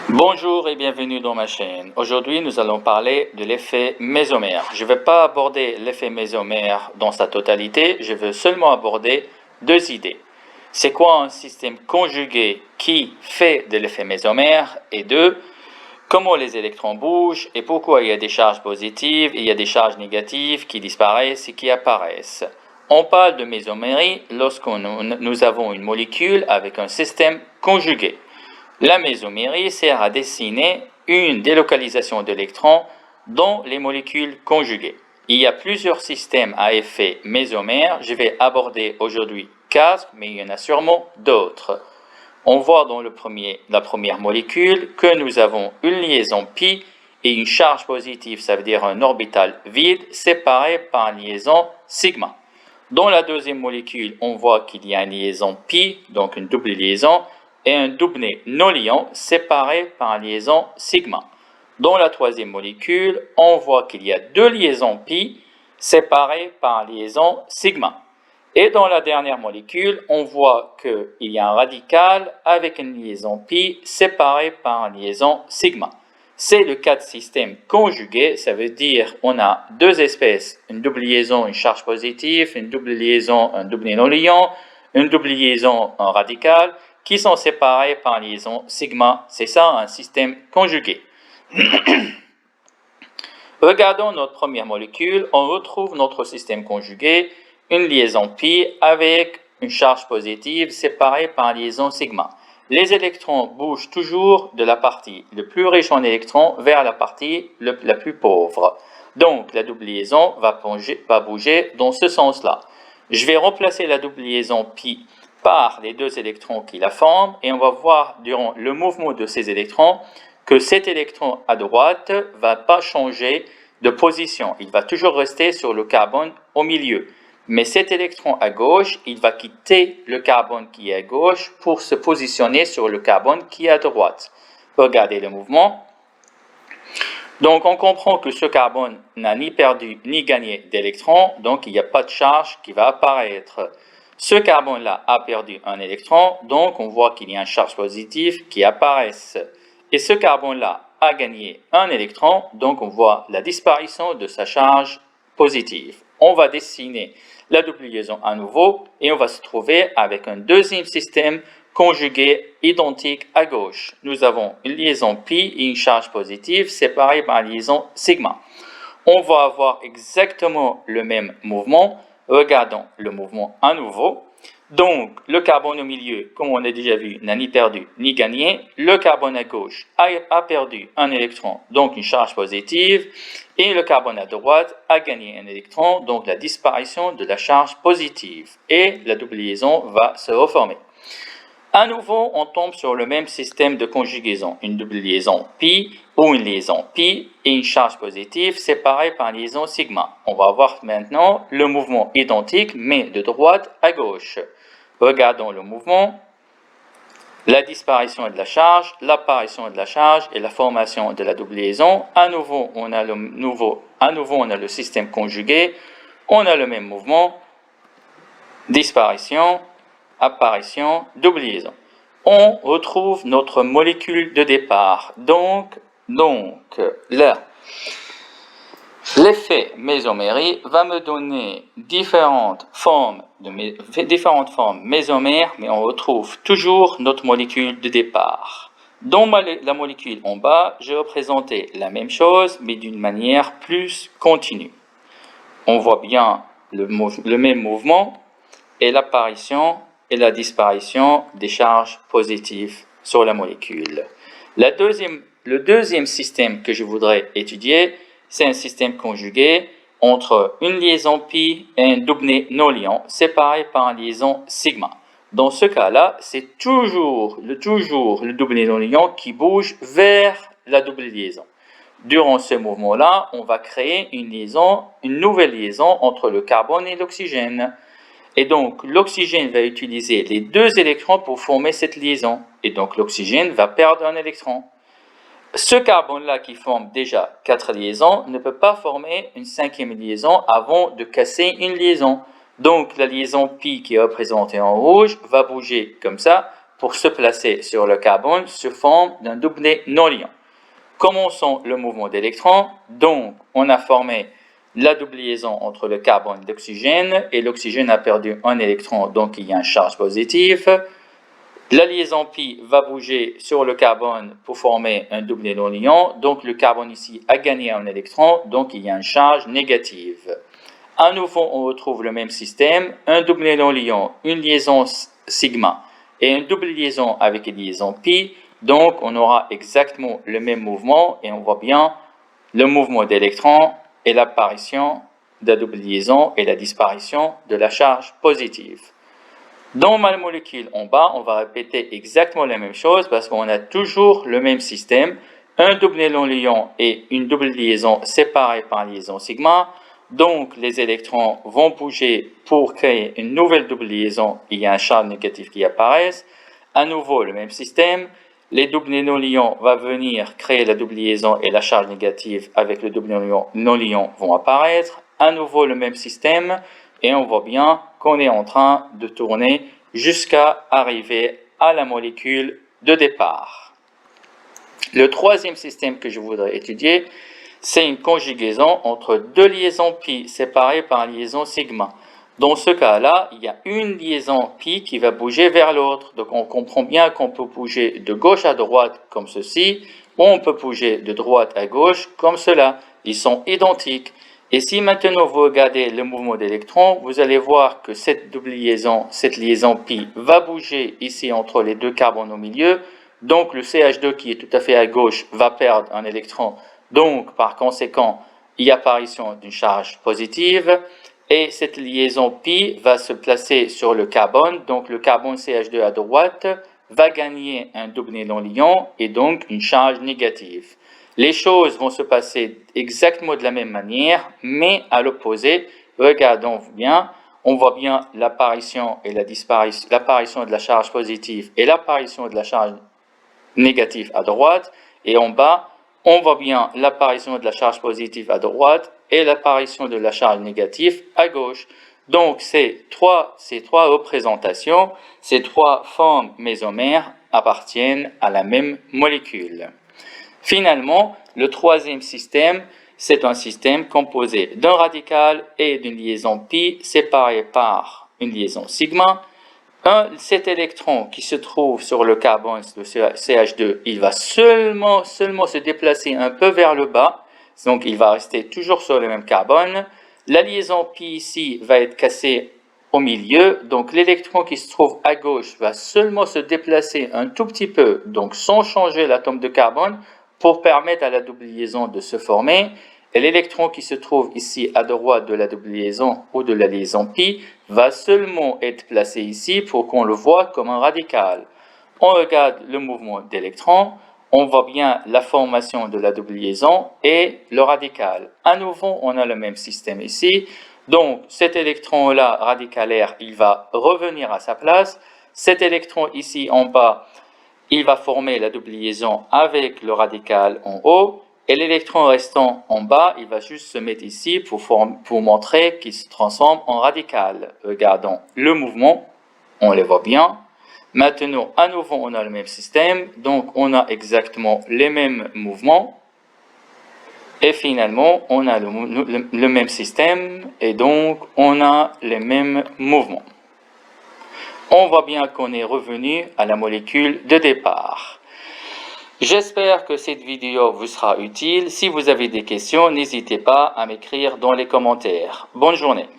Bonjour et bienvenue dans ma chaîne. Aujourd'hui, nous allons parler de l'effet mésomère. Je ne vais pas aborder l'effet mésomère dans sa totalité, je veux seulement aborder deux idées. C'est quoi un système conjugué qui fait de l'effet mésomère? Et deux, comment les électrons bougent et pourquoi il y a des charges positives et il y a des charges négatives qui disparaissent et qui apparaissent. On parle de mésomérie lorsque nous avons une molécule avec un système conjugué. La mésomérie sert à dessiner une délocalisation d'électrons dans les molécules conjuguées. Il y a plusieurs systèmes à effet mésomère. Je vais aborder aujourd'hui 4, mais il y en a sûrement d'autres. On voit dans la première molécule que nous avons une liaison pi et une charge positive, ça veut dire un orbital vide séparé par une liaison sigma. Dans la deuxième molécule, on voit qu'il y a une liaison pi, donc une double liaison, et un doublet non liant séparé par une liaison sigma. Dans la troisième molécule, on voit qu'il y a deux liaisons pi séparées par une liaison sigma. Et dans la dernière molécule, on voit qu'il y a un radical avec une liaison pi séparée par une liaison sigma. C'est le cas de système conjugué, ça veut dire on a deux espèces, une double liaison, une charge positive, une double liaison, un doublet non liant, une double liaison, un radical, qui sont séparés par une liaison sigma. C'est ça un système conjugué. Regardons notre première molécule, on retrouve notre système conjugué, une liaison pi avec une charge positive séparée par une liaison sigma. Les électrons bougent toujours de la partie le plus riche en électrons vers la partie la plus pauvre. Donc la double liaison va bouger dans ce sens-là. Je vais remplacer la double liaison pi par les deux électrons qui la forment et on va voir durant le mouvement de ces électrons que cet électron à droite ne va pas changer de position. Il va toujours rester sur le carbone au milieu. Mais cet électron à gauche, il va quitter le carbone qui est à gauche pour se positionner sur le carbone qui est à droite. Regardez le mouvement. Donc on comprend que ce carbone n'a ni perdu ni gagné d'électrons, donc il n'y a pas de charge qui va apparaître. Ce carbone-là a perdu un électron, donc on voit qu'il y a une charge positive qui apparaît. Et ce carbone-là a gagné un électron, donc on voit la disparition de sa charge positive. On va dessiner la double liaison à nouveau et on va se trouver avec un deuxième système conjugué identique à gauche. Nous avons une liaison pi et une charge positive séparée par une liaison sigma. On va avoir exactement le même mouvement. Regardons le mouvement à nouveau. Donc, le carbone au milieu, comme on a déjà vu, n'a ni perdu ni gagné. Le carbone à gauche a perdu un électron, donc une charge positive. Et le carbone à droite a gagné un électron, donc la disparition de la charge positive. Et la double liaison va se reformer. À nouveau, on tombe sur le même système de conjugaison, une double liaison pi ou une liaison pi et une charge positive séparée par une liaison sigma. On va voir maintenant le mouvement identique mais de droite à gauche. Regardons le mouvement, la disparition de la charge, l'apparition de la charge et la formation de la double liaison. À nouveau, on a le système conjugué, on a le même mouvement, disparition, apparition, double liaison. On retrouve notre molécule de départ. Donc là, l'effet mésomérie va me donner différentes formes mésomères, mais on retrouve toujours notre molécule de départ. Dans la molécule en bas, j'ai représenté la même chose, mais d'une manière plus continue. On voit bien le même mouvement et l'apparition et la disparition des charges positives sur la molécule. Le deuxième système que je voudrais étudier, c'est un système conjugué entre une liaison pi et un doublet non liant séparé par une liaison sigma. Dans ce cas-là, c'est toujours le doublet non liant qui bouge vers la double liaison. Durant ce mouvement-là, on va créer une nouvelle liaison entre le carbone et l'oxygène. Et donc, l'oxygène va utiliser les deux électrons pour former cette liaison. Et donc, l'oxygène va perdre un électron. Ce carbone-là qui forme déjà 4 liaisons ne peut pas former une cinquième liaison avant de casser une liaison. Donc, la liaison pi qui est représentée en rouge va bouger comme ça pour se placer sur le carbone sous forme d'un doublet non liant. Commençons le mouvement d'électrons. Donc, on a formé la double liaison entre le carbone et l'oxygène, et l'oxygène a perdu un électron, donc il y a une charge positive. La liaison pi va bouger sur le carbone pour former un doublet non liant, donc le carbone ici a gagné un électron, donc il y a une charge négative. À nouveau, on retrouve le même système, un doublet non liant, une liaison sigma et une double liaison avec une liaison pi, donc on aura exactement le même mouvement et on voit bien le mouvement d'électrons et l'apparition de la double liaison et la disparition de la charge positive. Dans ma molécule en bas, on va répéter exactement la même chose parce qu'on a toujours le même système, un doublet non liant et une double liaison séparée par liaison sigma. Donc, les électrons vont bouger pour créer une nouvelle double liaison. Il y a un charge négatif qui apparaît. À nouveau, le même système. Les doublets non liants vont venir créer la double liaison et la charge négative avec le doublet non liant vont apparaître. À nouveau, le même système. Et on voit bien qu'on est en train de tourner jusqu'à arriver à la molécule de départ. Le troisième système que je voudrais étudier, c'est une conjugaison entre deux liaisons pi séparées par liaison sigma. Dans ce cas-là, il y a une liaison pi qui va bouger vers l'autre. Donc on comprend bien qu'on peut bouger de gauche à droite comme ceci, ou on peut bouger de droite à gauche comme cela. Ils sont identiques. Et si maintenant vous regardez le mouvement d'électrons, vous allez voir que cette liaison pi va bouger ici entre les deux carbones au milieu. Donc le CH2 qui est tout à fait à gauche va perdre un électron. Donc, par conséquent, il y a apparition d'une charge positive et cette liaison pi va se placer sur le carbone. Donc, le carbone CH2 à droite va gagner un doublet non liant et donc une charge négative. Les choses vont se passer exactement de la même manière, mais à l'opposé. Regardons bien, on voit bien l'apparition et la disparition, l'apparition de la charge positive et l'apparition de la charge négative à droite, et en bas, on voit bien l'apparition de la charge positive à droite et l'apparition de la charge négative à gauche. Donc, ces trois représentations, ces trois formes mésomères appartiennent à la même molécule. Finalement, le troisième système, c'est un système composé d'un radical et d'une liaison pi séparée par une liaison sigma. Cet électron qui se trouve sur le carbone, le CH2, il va seulement se déplacer un peu vers le bas, donc il va rester toujours sur le même carbone. La liaison pi ici va être cassée au milieu, donc l'électron qui se trouve à gauche va seulement se déplacer un tout petit peu, donc sans changer l'atome de carbone, pour permettre à la double liaison de se former. Et l'électron qui se trouve ici à droite de la double liaison ou de la liaison pi va seulement être placé ici pour qu'on le voit comme un radical. On regarde le mouvement d'électrons, on voit bien la formation de la double liaison et le radical. À nouveau, on a le même système ici. Donc, cet électron-là, radicalaire, il va revenir à sa place. Cet électron ici en bas, il va former la double liaison avec le radical en haut. Et l'électron restant en bas, il va juste se mettre ici pour montrer qu'il se transforme en radical. Regardons le mouvement, on le voit bien. Maintenant, à nouveau, on a le même système, donc on a exactement les mêmes mouvements. Et finalement, on a le même système, et donc on a les mêmes mouvements. On voit bien qu'on est revenu à la molécule de départ. J'espère que cette vidéo vous sera utile. Si vous avez des questions, n'hésitez pas à m'écrire dans les commentaires. Bonne journée.